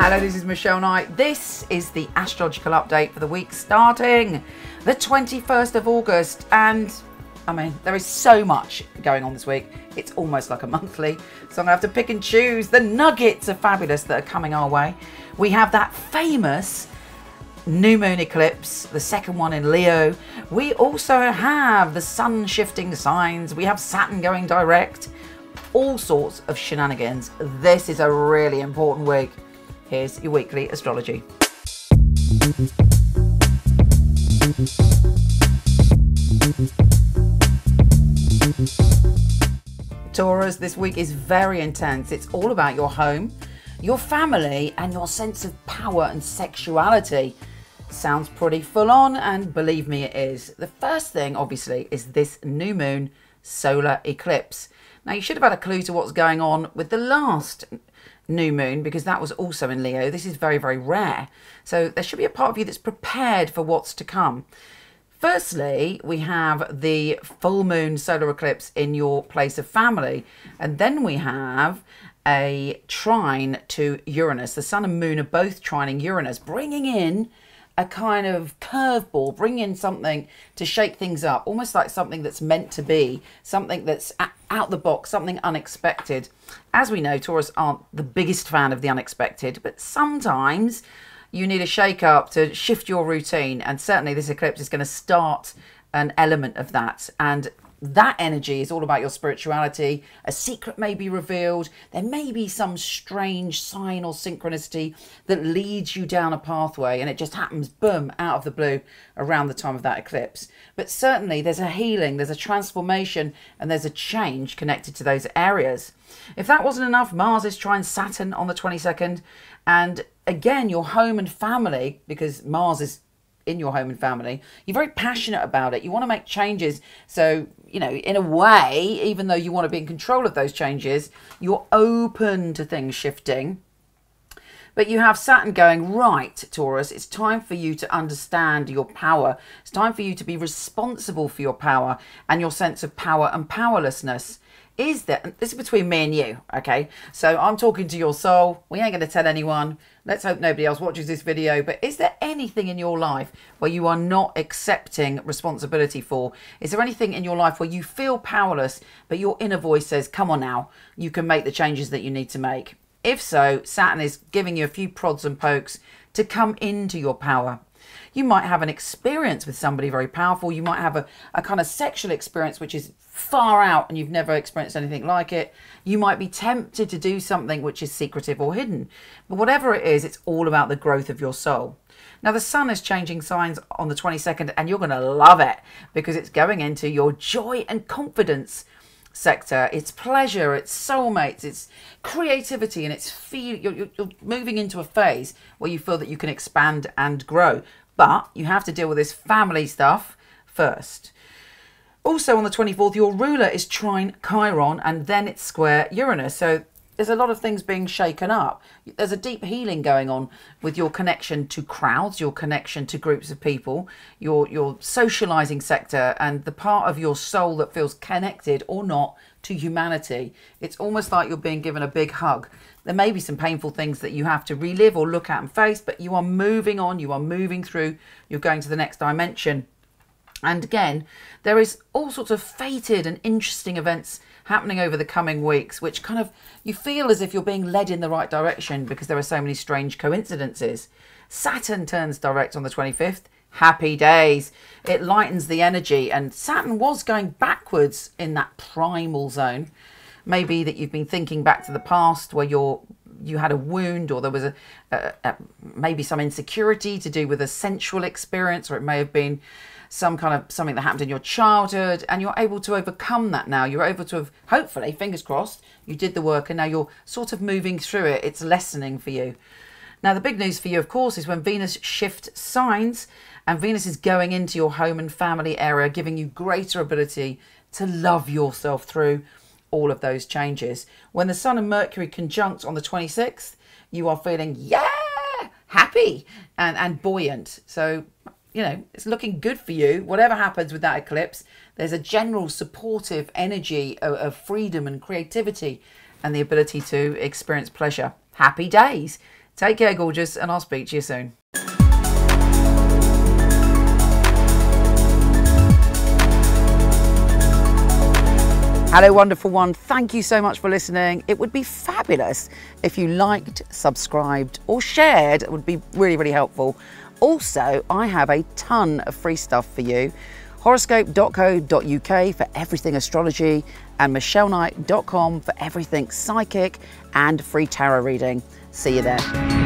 Hello, this is Michele Knight. This is the astrological update for the week starting the 21st of August. And I mean, there is so much going on this week. It's almost like a monthly. So I'm going to have to pick and choose the nuggets of fabulous that are coming our way. We have that famous new moon eclipse, the second one in Leo. We also have the sun shifting signs. We have Saturn going direct. All sorts of shenanigans. This is a really important week. Here's your weekly astrology. Taurus, this week is very intense. It's all about your home, your family, and your sense of power and sexuality. Sounds pretty full on, and believe me, it is. The first thing, obviously, is this new moon solar eclipse. Now, you should have had a clue to what's going on with the last new moon, because that was also in Leo. This is very, very rare. So there should be a part of you that's prepared for what's to come. Firstly, we have the full moon solar eclipse in your place of family. And then we have a trine to Uranus. The sun and moon are both trining Uranus, bringing in a kind of curveball, bring in something to shake things up, almost like something that's meant to be, something that's out the box, something unexpected. As we know, Taurus aren't the biggest fan of the unexpected, but sometimes you need a shake up to shift your routine, and certainly this eclipse is going to start an element of that. And that energy is all about your spirituality. A secret may be revealed. There may be some strange sign or synchronicity that leads you down a pathway, and it just happens, boom, out of the blue around the time of that eclipse. But certainly there's a healing, there's a transformation, and there's a change connected to those areas. If that wasn't enough, Mars is trying Saturn on the 22nd. And again, your home and family, because Mars is in your home and family, you're very passionate about it. You want to make changes. So, you know, in a way, even though you want to be in control of those changes, you're open to things shifting. But you have Saturn going, right, Taurus, it's time for you to understand your power. It's time for you to be responsible for your power and your sense of power and powerlessness. Is that, this is between me and you, okay? So I'm talking to your soul. We ain't going to tell anyone. Let's hope nobody else watches this video. But is there anything in your life where you are not accepting responsibility for? Is there anything in your life where you feel powerless, but your inner voice says, come on now, you can make the changes that you need to make? If so, Saturn is giving you a few prods and pokes to come into your power. You might have an experience with somebody very powerful. You might have a kind of sexual experience which is far out and you've never experienced anything like it. You might be tempted to do something which is secretive or hidden. But whatever it is, it's all about the growth of your soul. Now, the sun is changing signs on the 22nd, and you're going to love it because it's going into your joy and confidence sector. It's pleasure, it's soulmates, it's creativity, and it's you're moving into a phase where you feel that you can expand and grow. But you have to deal with this family stuff first. Also on the 24th, your ruler is trine Chiron, and then it's square Uranus. So there's a lot of things being shaken up. There's a deep healing going on with your connection to crowds, your connection to groups of people, your socializing sector, and the part of your soul that feels connected or not to humanity. It's almost like you're being given a big hug. There may be some painful things that you have to relive or look at and face, but you are moving on, you are moving through, you're going to the next dimension. And again, there is all sorts of fated and interesting events happening over the coming weeks, which kind of, you feel as if you're being led in the right direction because there are so many strange coincidences. Saturn turns direct on the 25th. Happy days. It lightens the energy, and Saturn was going backwards in that primal zone. Maybe that you've been thinking back to the past where you had a wound, or there was maybe some insecurity to do with a sensual experience, or it may have been some kind of something that happened in your childhood, and you're able to overcome that now. You're able to have, hopefully, fingers crossed, you did the work and now you're sort of moving through it. It's lessening for you. Now, the big news for you, of course, is when Venus shifts signs, and Venus is going into your home and family area, giving you greater ability to love yourself through all of those changes. When the Sun and Mercury conjunct on the 26th, you are feeling, yeah, happy and buoyant. So, you know, it's looking good for you. Whatever happens with that eclipse, there's a general supportive energy of freedom and creativity and the ability to experience pleasure. Happy days. Take care, gorgeous, and I'll speak to you soon. Hello, wonderful one. Thank you so much for listening. It would be fabulous if you liked, subscribed, or shared. It would be really, really helpful. Also, I have a ton of free stuff for you. Horoscope.co.uk for everything astrology, and michelleknight.com for everything psychic and free tarot reading. See you there.